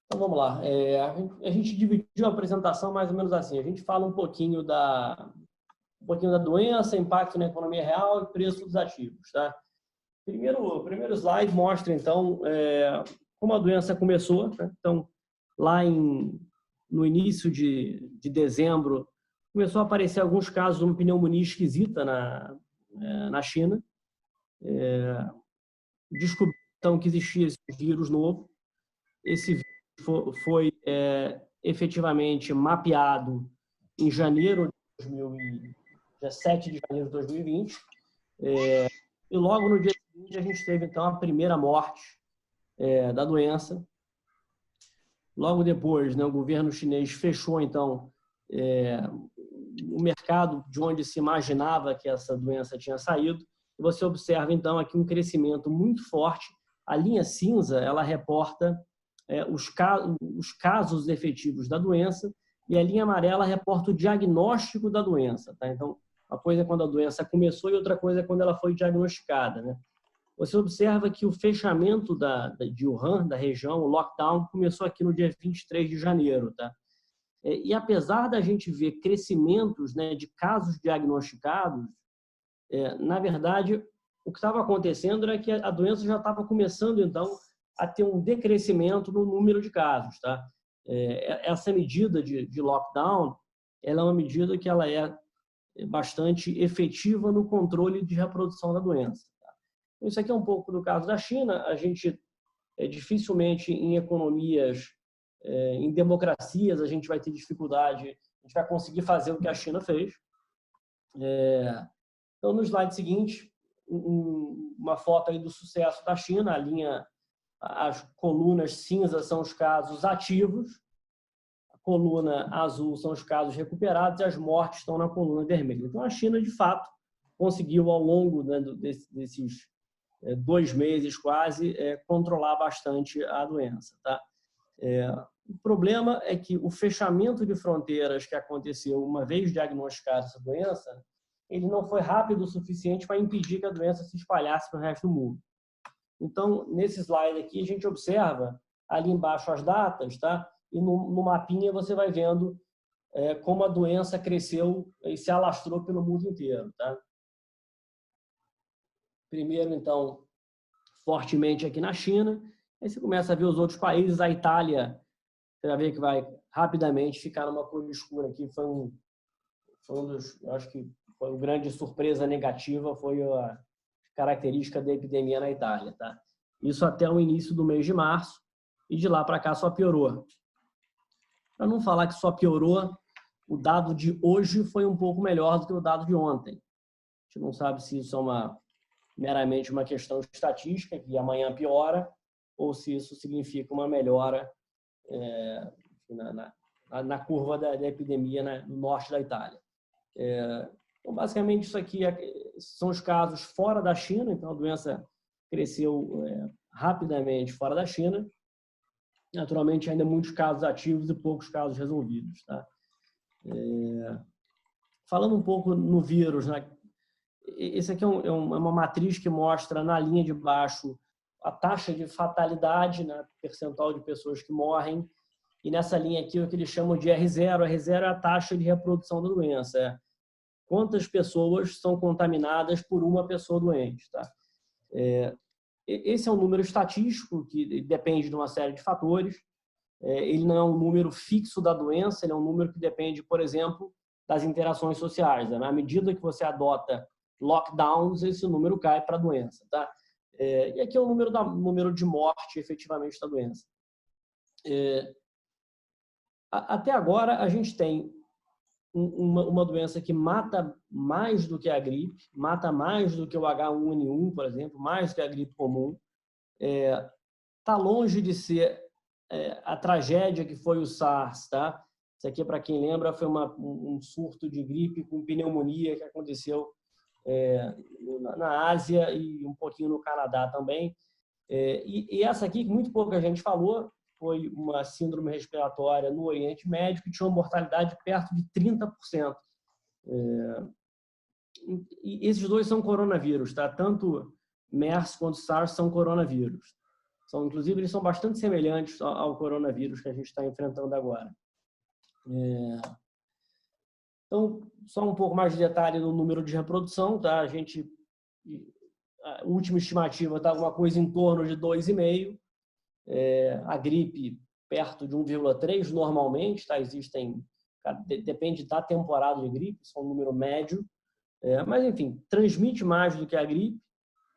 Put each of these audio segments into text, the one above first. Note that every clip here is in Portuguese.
Então vamos lá. A gente dividiu a apresentação mais ou menos assim. A gente fala um pouquinho da doença, impacto na economia real e preço dos ativos, tá? Primeiro slide mostra, então, como a doença começou, né? Então, lá no início de dezembro, começou a aparecer alguns casos de uma pneumonia esquisita na China. Descobriu, então, que existia esse vírus novo. Esse vírus foi efetivamente mapeado em janeiro de 7 de janeiro de 2020. E logo no dia seguinte a gente teve, então, a primeira morte da doença. Logo depois, né, o governo chinês fechou, então, o mercado de onde se imaginava que essa doença tinha saído. E você observa, então, aqui um crescimento muito forte. A linha cinza, ela reporta os casos efetivos da doença, e a linha amarela reporta o diagnóstico da doença. Tá? Então, uma coisa é quando a doença começou e outra coisa é quando ela foi diagnosticada. Né? Você observa que o fechamento de Wuhan, da região, o lockdown, começou aqui no dia 23 de janeiro. Tá? E apesar da gente ver crescimentos, né, de casos diagnosticados, na verdade, o que estava acontecendo era que a doença já estava começando, então, a ter um decrescimento no número de casos. Tá? Essa medida de lockdown, ela é uma medida que ela é bastante efetiva no controle de reprodução da doença. Tá? Isso aqui é um pouco do caso da China. A gente, dificilmente em economias, em democracias, a gente vai ter dificuldade, a gente vai conseguir fazer o que a China fez. Então, no slide seguinte, uma foto aí do sucesso da China. As colunas cinzas são os casos ativos, a coluna azul são os casos recuperados e as mortes estão na coluna vermelha. Então, a China, de fato, conseguiu, ao longo, né, desses 2 meses quase, controlar bastante a doença. Tá? O problema é que o fechamento de fronteiras que aconteceu uma vez diagnosticada essa doença, ele não foi rápido o suficiente para impedir que a doença se espalhasse para o resto do mundo. Então, nesse slide aqui, a gente observa ali embaixo as datas, tá? E no mapinha você vai vendo como a doença cresceu e se alastrou pelo mundo inteiro. Tá? Primeiro, então, fortemente aqui na China, aí você começa a ver os outros países. A Itália, você vai ver que vai rapidamente ficar numa cor escura aqui. Foi um dos, eu acho que foi uma grande surpresa negativa, foi a característica da epidemia na Itália. Tá? Isso até o início do mês de março, e de lá para cá só piorou. Para não falar que só piorou, o dado de hoje foi um pouco melhor do que o dado de ontem. A gente não sabe se isso é meramente uma questão estatística, que amanhã piora, ou se isso significa uma melhora na curva da epidemia no norte da Itália. Então, basicamente, isso aqui são os casos fora da China. Então, a doença cresceu rapidamente fora da China. Naturalmente, ainda muitos casos ativos e poucos casos resolvidos. Tá? Falando um pouco no vírus, né? Esse aqui é uma matriz que mostra na linha de baixo a taxa de fatalidade, né? Percentual de pessoas que morrem. E nessa linha aqui, o que eles chamam de R0. R0 é a taxa de reprodução da doença. Quantas pessoas são contaminadas por uma pessoa doente. Tá? Esse é um número estatístico que depende de uma série de fatores. Ele não é um número fixo da doença, ele é um número que depende, por exemplo, das interações sociais. Né? À medida que você adota lockdowns, esse número cai para a doença. Tá? E aqui é o número de morte efetivamente da doença. Até agora, a gente tem uma doença que mata mais do que a gripe, mata mais do que o H1N1, por exemplo, mais do que a gripe comum. Está longe de ser a tragédia que foi o SARS. Tá? Isso aqui, para quem lembra, foi um surto de gripe com pneumonia que aconteceu na Ásia e um pouquinho no Canadá também. E essa aqui, que muito pouca gente falou, foi uma síndrome respiratória no Oriente Médio que tinha uma mortalidade perto de 30%. E esses dois são coronavírus, tá? Tanto MERS quanto SARS são coronavírus. Inclusive, eles são bastante semelhantes ao coronavírus que a gente está enfrentando agora. Então, só um pouco mais de detalhe no número de reprodução, tá? A última estimativa está alguma coisa em torno de 2,5. A gripe perto de 1,3 normalmente, tá? Depende da temporada de gripe, isso é um número médio. Mas, enfim, transmite mais do que a gripe,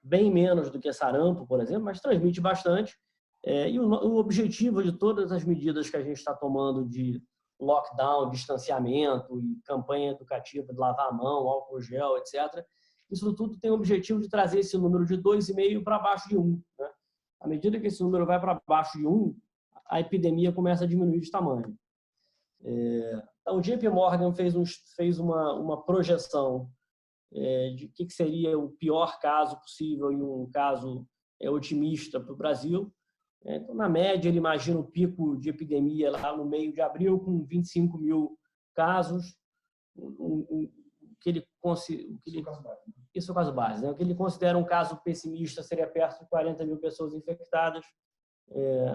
bem menos do que sarampo, por exemplo, mas transmite bastante. E o objetivo de todas as medidas que a gente está tomando de lockdown, distanciamento e campanha educativa de lavar a mão, álcool gel, etc., isso tudo tem o objetivo de trazer esse número de 2,5 para baixo de 1. Né? À medida que esse número vai para baixo de 1, a epidemia começa a diminuir de tamanho. Então, o JP Morgan fez uma projeção de que seria o pior caso possível e um caso otimista para o Brasil. Então, na média, ele imagina o pico de epidemia lá no meio de abril, com 25 mil casos. Isso é o caso base. Né? O que ele considera um caso pessimista seria perto de 40 mil pessoas infectadas.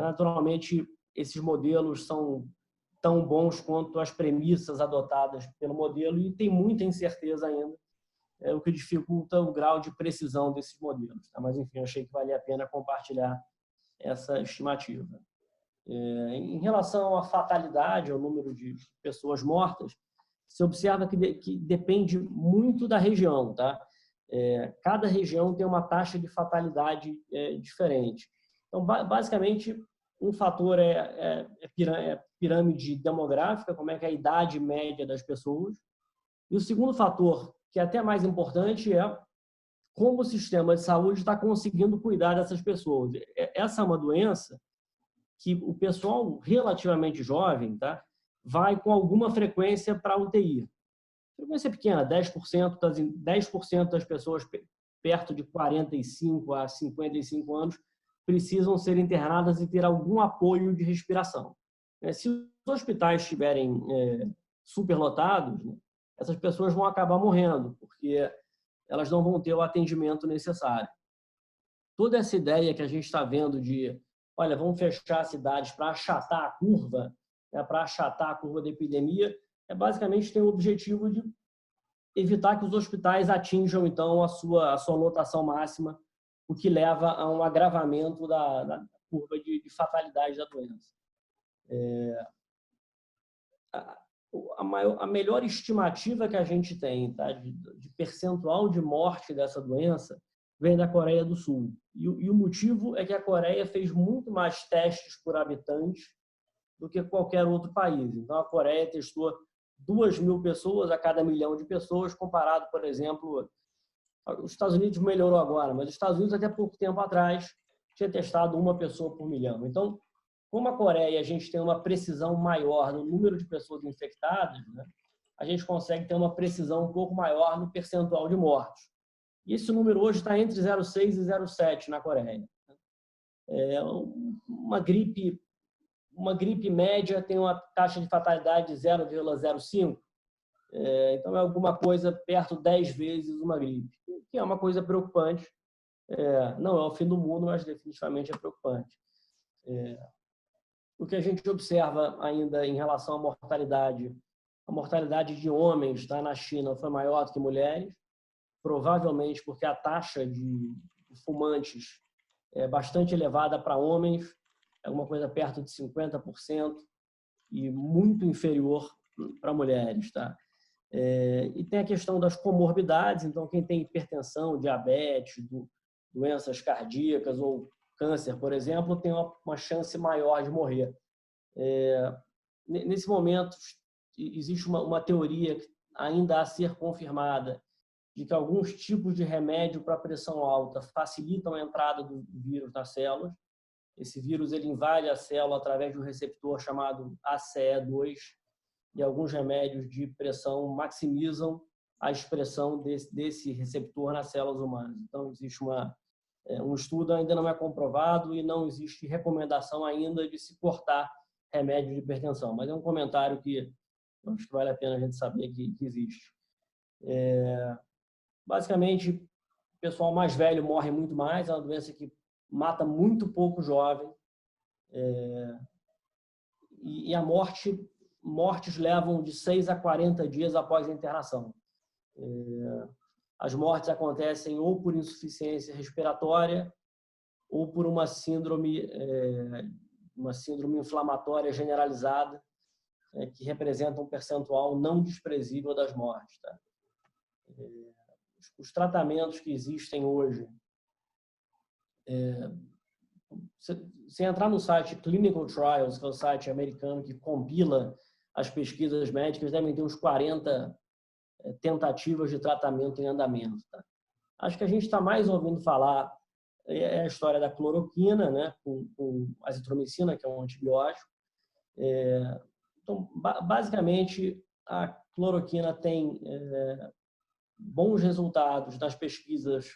Naturalmente, esses modelos são tão bons quanto as premissas adotadas pelo modelo e tem muita incerteza ainda, o que dificulta o grau de precisão desses modelos. Tá? Mas, enfim, achei que valia a pena compartilhar essa estimativa. Em relação à fatalidade, ao número de pessoas mortas, se observa que depende muito da região. Tá? Cada região tem uma taxa de fatalidade diferente. Então, basicamente, um fator é pirâmide demográfica, como é que é a idade média das pessoas. E o segundo fator, que é até mais importante, é como o sistema de saúde está conseguindo cuidar dessas pessoas. Essa é uma doença que o pessoal relativamente jovem, tá, vai com alguma frequência para a UTI. A frequência é pequena, 10% das pessoas perto de 45 a 55 anos precisam ser internadas e ter algum apoio de respiração. Se os hospitais estiverem superlotados, né, essas pessoas vão acabar morrendo, porque elas não vão ter o atendimento necessário. Toda essa ideia que a gente está vendo de, olha, vamos fechar cidades para achatar a curva, né, para achatar a curva da epidemia, basicamente tem o objetivo de evitar que os hospitais atinjam, então, a sua lotação máxima, o que leva a um agravamento da curva de fatalidade da doença. A melhor estimativa que a gente tem, tá, de percentual de morte dessa doença vem da Coreia do Sul. E o motivo é que a Coreia fez muito mais testes por habitante do que qualquer outro país. Então, a Coreia testou 2.000 pessoas a cada 1 milhão de pessoas, comparado, por exemplo, os Estados Unidos melhorou agora, mas os Estados Unidos, até pouco tempo atrás, tinha testado 1 pessoa por 1 milhão. Então, como a Coreia a gente tem uma precisão maior no número de pessoas infectadas, né, a gente consegue ter uma precisão um pouco maior no percentual de mortes. E esse número hoje está entre 0,6 e 0,7 na Coreia. Uma gripe média tem uma taxa de fatalidade de 0,05. Então, é alguma coisa perto 10 vezes uma gripe, que é uma coisa preocupante. Não é o fim do mundo, mas definitivamente é preocupante. O que a gente observa ainda em relação à mortalidade, a mortalidade de homens, tá, na China foi maior do que mulheres, provavelmente porque a taxa de fumantes é bastante elevada para homens, é alguma coisa perto de 50%, e muito inferior para mulheres. Tá? E tem a questão das comorbidades, então quem tem hipertensão, diabetes, doenças cardíacas ou câncer, por exemplo, tem uma chance maior de morrer. Nesse momento, existe uma teoria ainda a ser confirmada de que alguns tipos de remédio para pressão alta facilitam a entrada do vírus nas células. Esse vírus ele invade a célula através de um receptor chamado ACE2 e alguns remédios de pressão maximizam a expressão desse receptor nas células humanas. Então, existe um estudo, ainda não é comprovado e não existe recomendação ainda de se cortar remédio de hipertensão, mas é um comentário que eu acho que vale a pena a gente saber que existe. Basicamente, o pessoal mais velho morre muito mais, é uma doença que mata muito pouco jovem, e a mortes levam de 6 a 40 dias após a internação. As mortes acontecem ou por insuficiência respiratória ou por uma síndrome inflamatória generalizada, que representa um percentual não desprezível das mortes. Tá? Os tratamentos que existem hoje, se entrar no site Clinical Trials, que é o site americano que compila as pesquisas médicas, devem ter uns 40 tentativas de tratamento em andamento. Tá? Acho que a gente está mais ouvindo falar a história da cloroquina, né, com azitromicina, que é um antibiótico. Então, basicamente, a cloroquina tem bons resultados nas pesquisas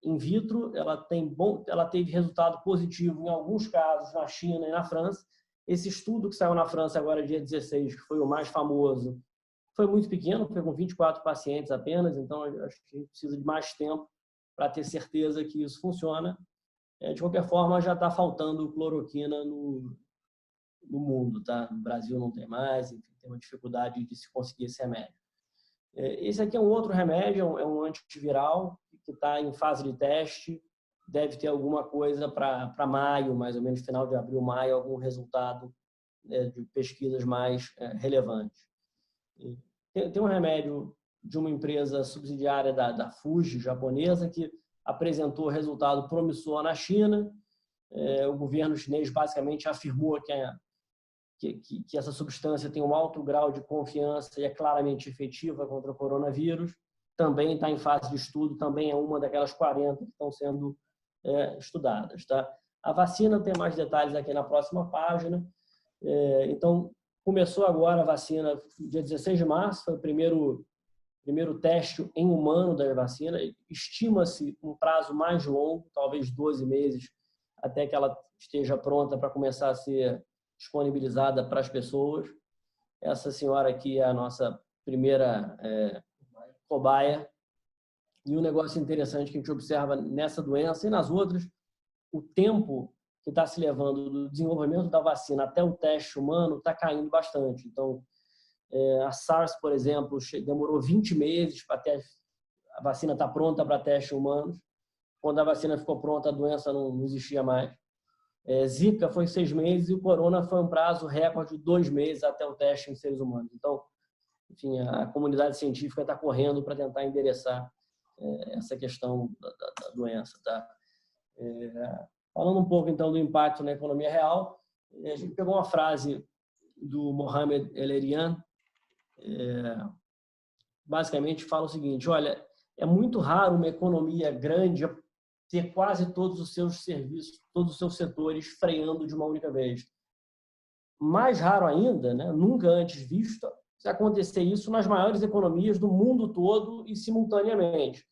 in vitro, ela teve resultado positivo em alguns casos na China e na França. Esse estudo que saiu na França agora, dia 16, que foi o mais famoso, foi muito pequeno, foi com 24 pacientes apenas, então acho que a gente precisa de mais tempo para ter certeza que isso funciona. De qualquer forma, já está faltando cloroquina no mundo, tá? No Brasil não tem mais, enfim, tem uma dificuldade de se conseguir esse remédio. Esse aqui é um outro remédio, é um antiviral que está em fase de teste, deve ter alguma coisa para maio, mais ou menos final de abril, maio, algum resultado de pesquisas mais relevantes. Tem um remédio de uma empresa subsidiária da Fuji, japonesa, que apresentou resultado promissor na China. O governo chinês basicamente afirmou que essa substância tem um alto grau de confiança e é claramente efetiva contra o coronavírus. Também está em fase de estudo, também é uma daquelas 40 que estão sendo estudadas. Tá? A vacina tem mais detalhes aqui na próxima página. Então, começou agora a vacina, dia 16 de março, foi o primeiro teste em humano da vacina. Estima-se um prazo mais longo, talvez 12 meses, até que ela esteja pronta para começar a ser disponibilizada para as pessoas. Essa senhora aqui é a nossa primeira cobaia. E um negócio interessante que a gente observa nessa doença e nas outras, o tempo que está se levando do desenvolvimento da vacina até o teste humano está caindo bastante. Então, a SARS, por exemplo, demorou 20 meses para a vacina estar pronta para testes humanos. Quando a vacina ficou pronta, a doença não existia mais. Zika foi 6 meses e o corona foi um prazo recorde de 2 meses até o teste em seres humanos. Então, enfim, a comunidade científica está correndo para tentar endereçar essa questão da doença. Tá? Falando um pouco, então, do impacto na economia real, a gente pegou uma frase do Mohamed El-Erian, basicamente fala o seguinte: olha, é muito raro uma economia grande ter quase todos os seus serviços, todos os seus setores freando de uma única vez. Mais raro ainda, né, nunca antes visto, se acontecer isso nas maiores economias do mundo todo e simultaneamente.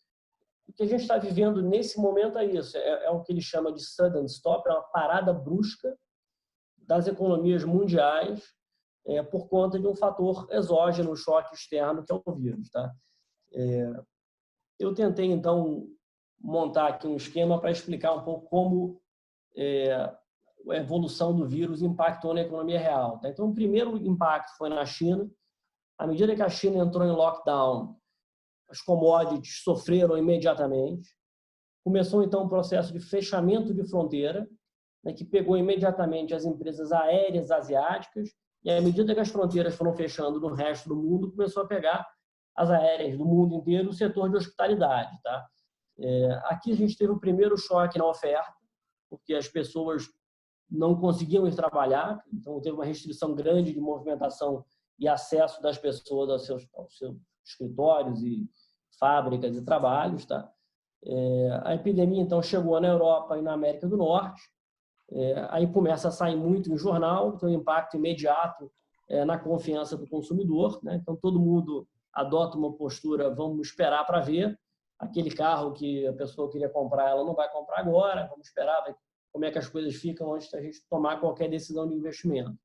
O que a gente está vivendo nesse momento é isso, é o que ele chama de sudden stop, é uma parada brusca das economias mundiais por conta de um fator exógeno, um choque externo, que é o vírus. Tá? Eu tentei, então, montar aqui um esquema para explicar um pouco como a evolução do vírus impactou na economia real. Tá? Então, o primeiro impacto foi na China. À medida que a China entrou em lockdown, as commodities sofreram imediatamente. Começou, então, um processo de fechamento de fronteira, né, que pegou imediatamente as empresas aéreas asiáticas, e à medida que as fronteiras foram fechando no resto do mundo, começou a pegar as aéreas do mundo inteiro, o setor de hospitalidade. Tá? Aqui a gente teve o primeiro choque na oferta, porque as pessoas não conseguiam ir trabalhar, então teve uma restrição grande de movimentação e acesso das pessoas aos seus escritórios e fábricas e trabalhos. Tá? A epidemia, então, chegou na Europa e na América do Norte. Aí começa a sair muito em jornal, tem um impacto imediato na confiança do consumidor. Né? Então, todo mundo adota uma postura, vamos esperar para ver. Aquele carro que a pessoa queria comprar, ela não vai comprar agora, vamos esperar ver como é que as coisas ficam antes da gente tomar qualquer decisão de investimento.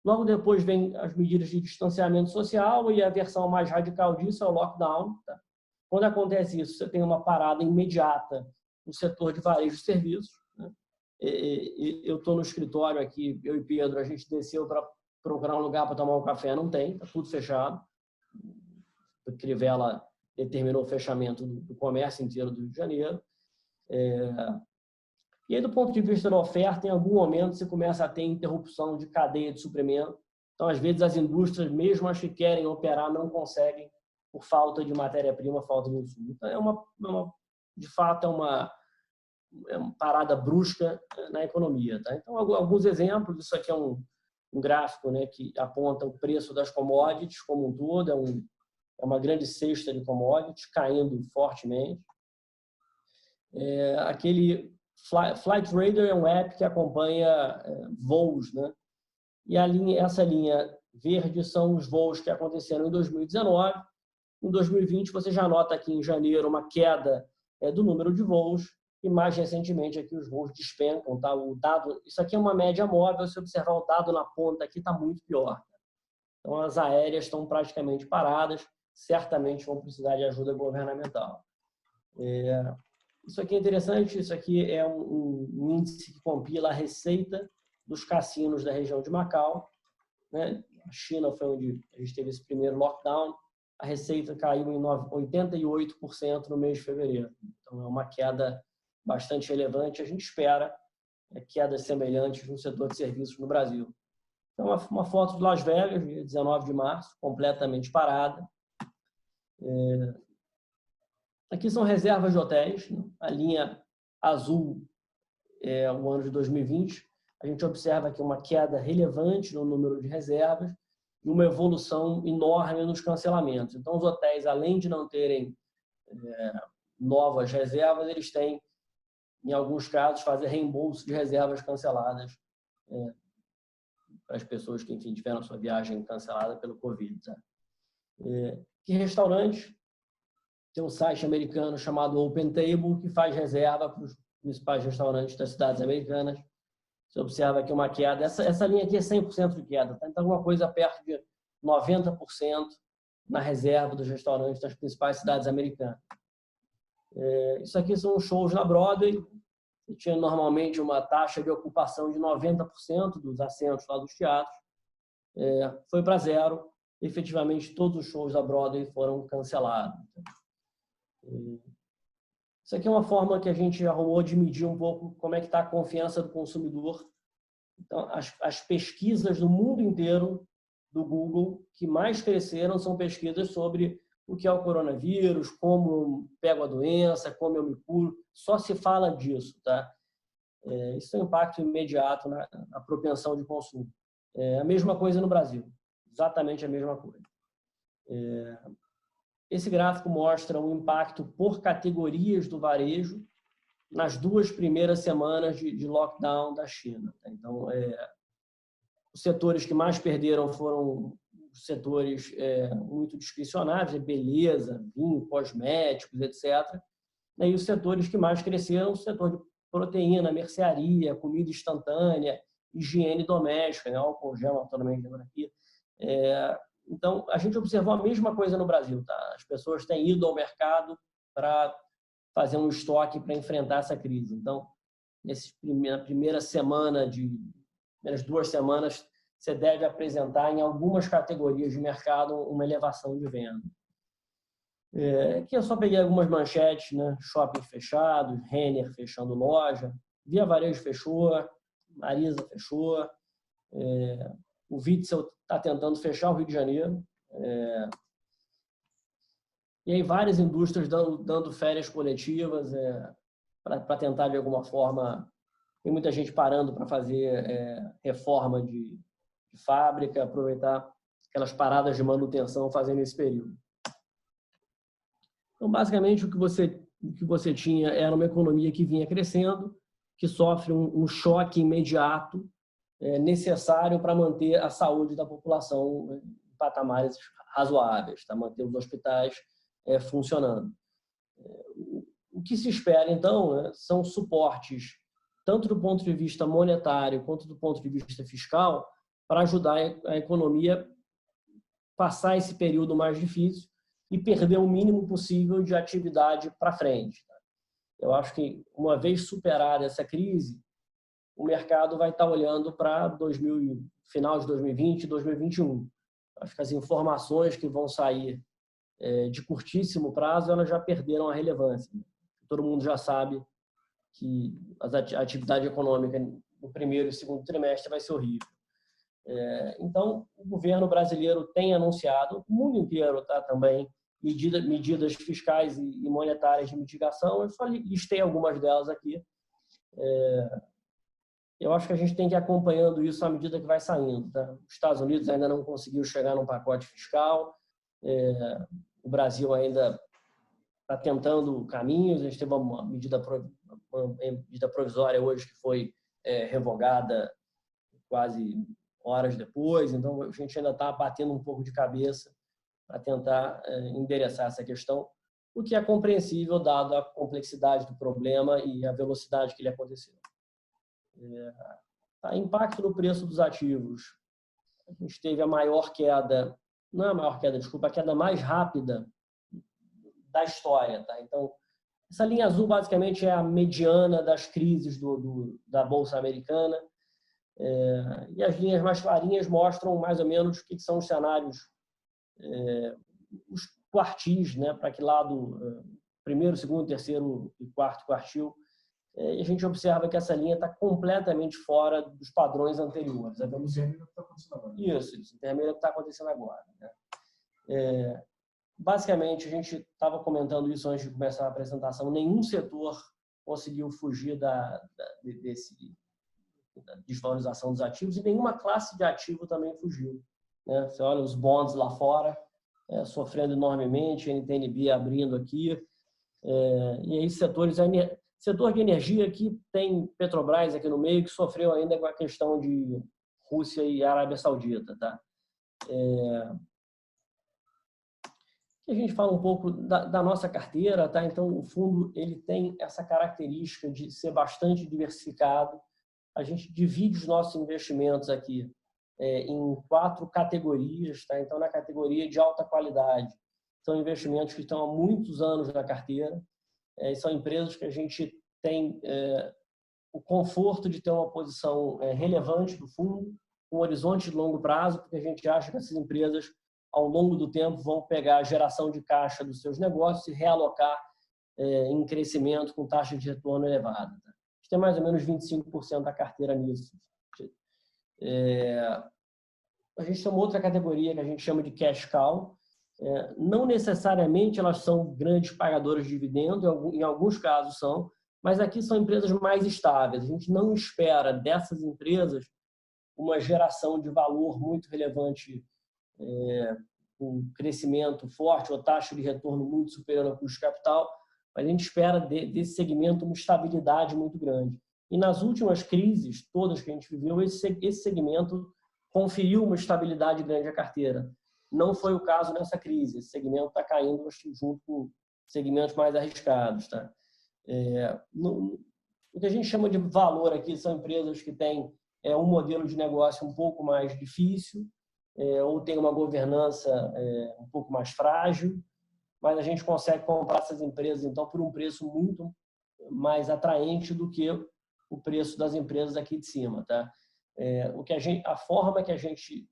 Logo depois vem as medidas de distanciamento social e a versão mais radical disso é o lockdown. Tá? Quando acontece isso, você tem uma parada imediata no setor de varejo de serviços, né? Eu estou no escritório aqui, eu e Pedro, a gente desceu para procurar um lugar para tomar um café, não tem, está tudo fechado. A Crivella determinou o fechamento do comércio inteiro do Rio de Janeiro. E aí, do ponto de vista da oferta, em algum momento você começa a ter interrupção de cadeia de suprimento. Então, às vezes, as indústrias, mesmo as que querem operar, não conseguem por falta de matéria-prima, falta de insumo. Então, de fato, é uma parada brusca na economia. Tá? Então, alguns exemplos. Isso aqui é um gráfico, né, que aponta o preço das commodities como um todo. É uma grande cesta de commodities caindo fortemente. Aquele Flight Radar é um app que acompanha voos, né? E essa linha verde são os voos que aconteceram em 2019. Em 2020, você já nota aqui em janeiro uma queda do número de voos e mais recentemente aqui os voos despencam, tá? O dado, isso aqui é uma média móvel, se observar o dado na ponta aqui está muito pior. Então as aéreas estão praticamente paradas, certamente vão precisar de ajuda governamental. Isso aqui é interessante, isso aqui é um índice que compila a receita dos cassinos da região de Macau, né? A China foi onde a gente teve esse primeiro lockdown, a receita caiu em 88% no mês de fevereiro. Então é uma queda bastante relevante, a gente espera quedas semelhantes no setor de serviços no Brasil. Então uma foto de Las Vegas, dia 19 de março, completamente parada. Aqui são reservas de hotéis, né? A linha azul é o ano de 2020. A gente observa aqui uma queda relevante no número de reservas e uma evolução enorme nos cancelamentos. Então, os hotéis, além de não terem novas reservas, eles têm, em alguns casos, fazer reembolso de reservas canceladas para as pessoas que, enfim, tiveram sua viagem cancelada pelo Covid. Tá? Que restaurantes? Tem um site americano chamado OpenTable que faz reserva para os principais restaurantes das cidades americanas. Você observa aqui uma queda. Essa linha aqui é 100% de queda. Tá? Então, alguma coisa perto de 90% na reserva dos restaurantes das principais cidades americanas. Isso aqui são os shows na Broadway. Eu tinha normalmente uma taxa de ocupação de 90% dos assentos lá dos teatros. Foi para zero. Efetivamente, todos os shows da Broadway foram cancelados. Isso aqui é uma forma que a gente arrumou de medir um pouco como é que está a confiança do consumidor. Então, as pesquisas do mundo inteiro do Google que mais cresceram são pesquisas sobre o que é o coronavírus, como pego a doença, como eu me curo. Só se fala disso, tá? Isso tem um impacto imediato na propensão de consumo. A mesma coisa no Brasil, exatamente a mesma coisa. Esse gráfico mostra o impacto por categorias do varejo nas 2 primeiras semanas de lockdown da China. Então, os setores que mais perderam foram os setores muito discricionários, beleza, vinho, cosméticos, etc. E os setores que mais cresceram, o setor de proteína, mercearia, comida instantânea, higiene doméstica, né? Álcool gel, naturalmente, aqui. Então, a gente observou a mesma coisa no Brasil. Tá? As pessoas têm ido ao mercado para fazer um estoque para enfrentar essa crise. Então, na primeira semana, primeiras 2 semanas, você deve apresentar em algumas categorias de mercado uma elevação de venda. Aqui eu só peguei algumas manchetes, né? Shopping fechado, Renner fechando loja, Via Varejo fechou, Marisa fechou, o Witzel está tentando fechar o Rio de Janeiro. E aí várias indústrias dando férias coletivas para tentar, de alguma forma, tem muita gente parando para fazer reforma de fábrica, aproveitar aquelas paradas de manutenção fazendo nesse período. Então, basicamente, o que você tinha era uma economia que vinha crescendo, que sofre um choque imediato necessário para manter a saúde da população em patamares razoáveis, tá? Manter os hospitais funcionando. O que se espera, então, né, são suportes, tanto do ponto de vista monetário quanto do ponto de vista fiscal, para ajudar a economia a passar esse período mais difícil e perder o mínimo possível de atividade para frente. Tá? Eu acho que, uma vez superada essa crise, o mercado vai estar olhando para final de 2020 e 2021. Acho que as informações que vão sair de curtíssimo prazo, elas já perderam a relevância. Todo mundo já sabe que a atividade econômica no primeiro e segundo trimestre vai ser horrível. Então, o governo brasileiro tem anunciado, o mundo inteiro também, medidas fiscais e monetárias de mitigação. Eu só listei algumas delas aqui. Eu acho que a gente tem que ir acompanhando isso à medida que vai saindo. Tá? Os Estados Unidos ainda não conseguiu chegar num pacote fiscal, o Brasil ainda está tentando caminhos. A gente teve uma medida provisória hoje que foi revogada quase horas depois, então a gente ainda está batendo um pouco de cabeça para tentar endereçar essa questão, o que é compreensível dado a complexidade do problema e a velocidade que ele aconteceu. Impacto no preço dos ativos. A gente teve a maior queda, não é a maior queda, desculpa, a queda mais rápida da história. Tá? Então, essa linha azul basicamente é a mediana das crises da Bolsa Americana. E as linhas mais clarinhas mostram mais ou menos o que são os cenários, os quartis, né? Para que lado, primeiro, segundo, terceiro e quarto quartil. E a gente observa que essa linha está completamente fora dos padrões anteriores. Isso, intermediário que está acontecendo agora. Né? Basicamente, a gente estava comentando isso antes de começar a apresentação, nenhum setor conseguiu fugir da desvalorização dos ativos e nenhuma classe de ativo também fugiu. Né? Você olha os bonds lá fora, sofrendo enormemente, NTN-B abrindo aqui, e aí setor de energia que tem Petrobras aqui no meio, que sofreu ainda com a questão de Rússia e Arábia Saudita. Tá? A gente fala um pouco da nossa carteira. Tá? Então, o fundo ele tem essa característica de ser bastante diversificado. A gente divide os nossos investimentos aqui em 4 categorias. Tá? Então, na categoria de alta qualidade, são investimentos que estão há muitos anos na carteira. São empresas que a gente tem o conforto de ter uma posição relevante do fundo, um horizonte de longo prazo, porque a gente acha que essas empresas, ao longo do tempo, vão pegar a geração de caixa dos seus negócios e realocar em crescimento com taxa de retorno elevada. Tá? A gente tem mais ou menos 25% da carteira nisso. A gente tem uma outra categoria que a gente chama de cash cow. Não necessariamente elas são grandes pagadoras de dividendo, em alguns casos são, mas aqui são empresas mais estáveis. A gente não espera dessas empresas uma geração de valor muito relevante, com crescimento forte ou taxa de retorno muito superior ao custo de capital, mas a gente espera desse segmento uma estabilidade muito grande. E nas últimas crises, todas que a gente viveu, esse segmento conferiu uma estabilidade grande à carteira. Não foi o caso nessa crise. Esse segmento está caindo junto com segmentos mais arriscados. Tá? O que a gente chama de valor aqui são empresas que têm um modelo de negócio um pouco mais difícil ou tem uma governança um pouco mais frágil, mas a gente consegue comprar essas empresas então por um preço muito mais atraente do que o preço das empresas aqui de cima. Tá? A forma que a gente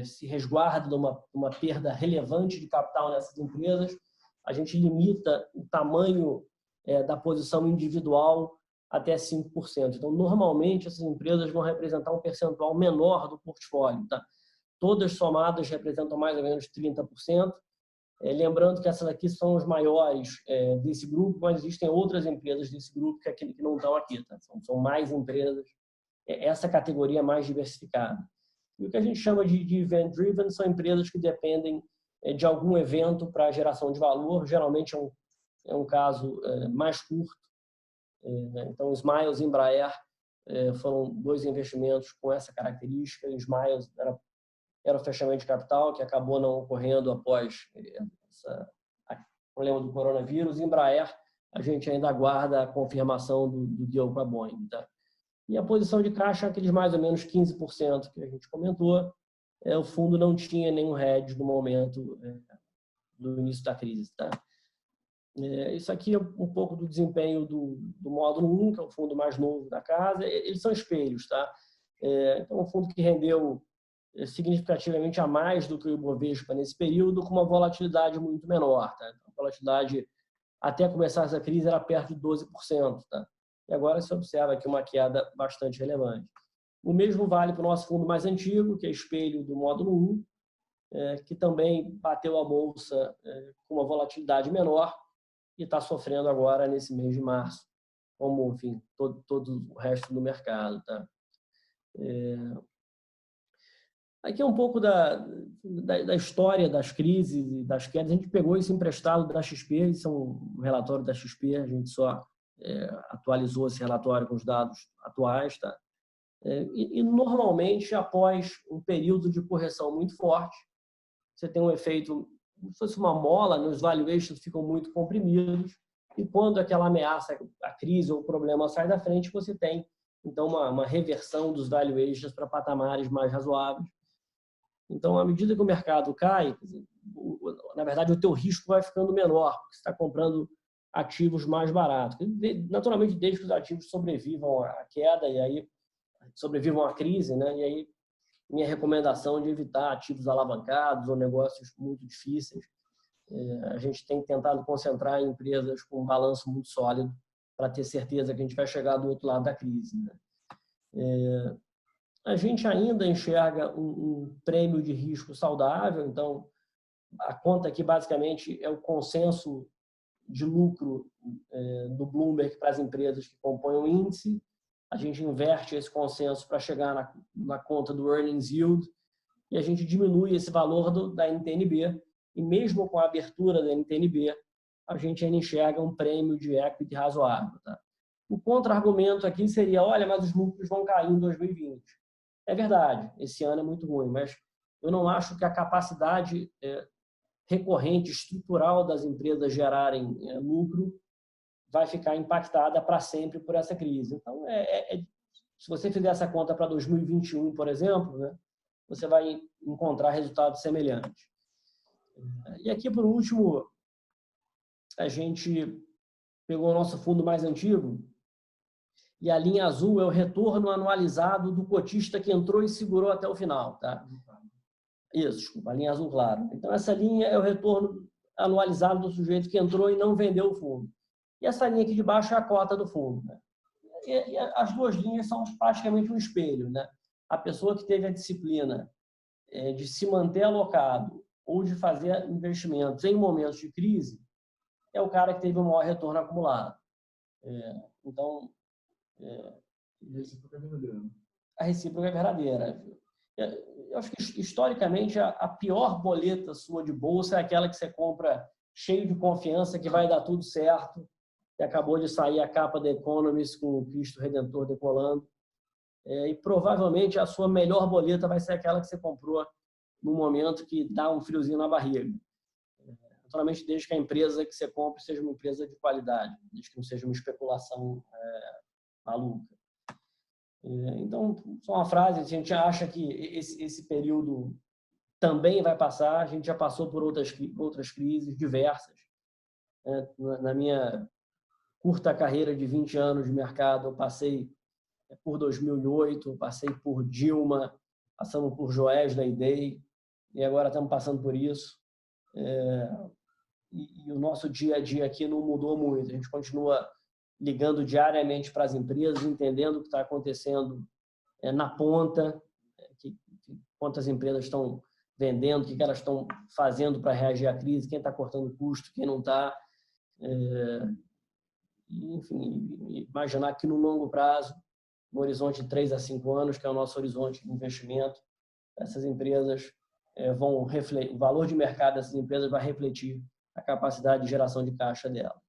se resguarda de uma perda relevante de capital nessas empresas, a gente limita o tamanho da posição individual até 5%. Então, normalmente, essas empresas vão representar um percentual menor do portfólio. Tá? Todas somadas representam mais ou menos 30%. Lembrando que essas aqui são os maiores desse grupo, mas existem outras empresas desse grupo que não estão aqui. Tá? São mais empresas. Essa categoria é mais diversificada. E o que a gente chama de event-driven são empresas que dependem de algum evento para a geração de valor. Geralmente é um caso mais curto. Então, Smiles e Embraer foram 2 investimentos com essa característica. Smiles era o fechamento de capital, que acabou não ocorrendo após o problema do coronavírus. Embraer, a gente ainda aguarda a confirmação do deal com a Boeing. Tá? E a posição de caixa, aqueles mais ou menos 15% que a gente comentou, o fundo não tinha nenhum hedge no momento do início da crise. Tá? Isso aqui é um pouco do desempenho do módulo 1, que é o fundo mais novo da casa. Eles são espelhos, tá? Então, um fundo que rendeu significativamente a mais do que o Ibovespa nesse período, com uma volatilidade muito menor, tá? Então, a volatilidade, até começar essa crise, era perto de 12%, tá? E agora se observa aqui uma queda bastante relevante. O mesmo vale para o nosso fundo mais antigo, que é espelho do módulo 1, que também bateu a bolsa com uma volatilidade menor e está sofrendo agora nesse mês de março, como, enfim, todo o resto do mercado, tá? Aqui é um pouco da história das crises e das quedas. A gente pegou isso emprestado da XP, isso é um relatório da XP, a gente só atualizou esse relatório com os dados atuais, tá? E normalmente, após um período de correção muito forte, você tem um efeito, como se fosse uma mola, os valuations ficam muito comprimidos, e quando aquela ameaça, a crise ou o problema sai da frente, você tem, então, uma reversão dos valuations para patamares mais razoáveis. Então, à medida que o mercado cai, na verdade, o teu risco vai ficando menor, porque você está comprando ativos mais baratos. Naturalmente, desde que os ativos sobrevivam à queda e aí sobrevivam à crise, né? E aí minha recomendação de evitar ativos alavancados ou negócios muito difíceis. A gente tem tentado concentrar em empresas com um balanço muito sólido para ter certeza que a gente vai chegar do outro lado da crise, né? A gente ainda enxerga um prêmio de risco saudável, então a conta aqui basicamente é o consenso de lucro do Bloomberg para as empresas que compõem o índice. A gente inverte esse consenso para chegar na conta do earnings yield e a gente diminui esse valor da NTNB, e mesmo com a abertura da NTNB, a gente ainda enxerga um prêmio de equity razoável, tá? O contra-argumento aqui seria, olha, mas os lucros vão cair em 2020. É verdade, esse ano é muito ruim, mas eu não acho que a capacidade recorrente, estrutural das empresas gerarem lucro vai ficar impactada para sempre por essa crise. Então, se você fizer essa conta para 2021, por exemplo, né, você vai encontrar resultados semelhantes. E aqui, por último, a gente pegou o nosso fundo mais antigo, e a linha azul é o retorno anualizado do cotista que entrou e segurou até o final, tá? Isso, desculpa, a linha azul clara. Então, essa linha é o retorno anualizado do sujeito que entrou e não vendeu o fundo. E essa linha aqui de baixo é a cota do fundo, né? E as duas linhas são praticamente um espelho, né? A pessoa que teve a disciplina de se manter alocado ou de fazer investimentos em momentos de crise é o cara que teve o maior retorno acumulado. Então, a recíproca é verdadeira. A recíproca é verdadeira. Eu acho que, historicamente, a pior boleta sua de bolsa é aquela que você compra cheio de confiança que vai dar tudo certo, e acabou de sair a capa da Economist com o Cristo Redentor decolando. E provavelmente a sua melhor boleta vai ser aquela que você comprou no momento que dá um friozinho na barriga. Naturalmente, desde que a empresa que você compre seja uma empresa de qualidade, desde que não seja uma especulação maluca. Então, só uma frase, a gente acha que esse período também vai passar, a gente já passou por outras crises diversas. Na minha curta carreira de 20 anos de mercado, eu passei por 2008, passei por Dilma, passamos por Joesley Day, e agora estamos passando por isso. E o nosso dia a dia aqui não mudou muito, a gente continua ligando diariamente para as empresas, entendendo o que está acontecendo na ponta, quantas empresas estão vendendo, o que elas estão fazendo para reagir à crise, quem está cortando custo, quem não está. Enfim, imaginar que no longo prazo, no horizonte de 3 a 5 anos, que é o nosso horizonte de investimento, essas empresas vão refletir, o valor de mercado dessas empresas vai refletir a capacidade de geração de caixa dela.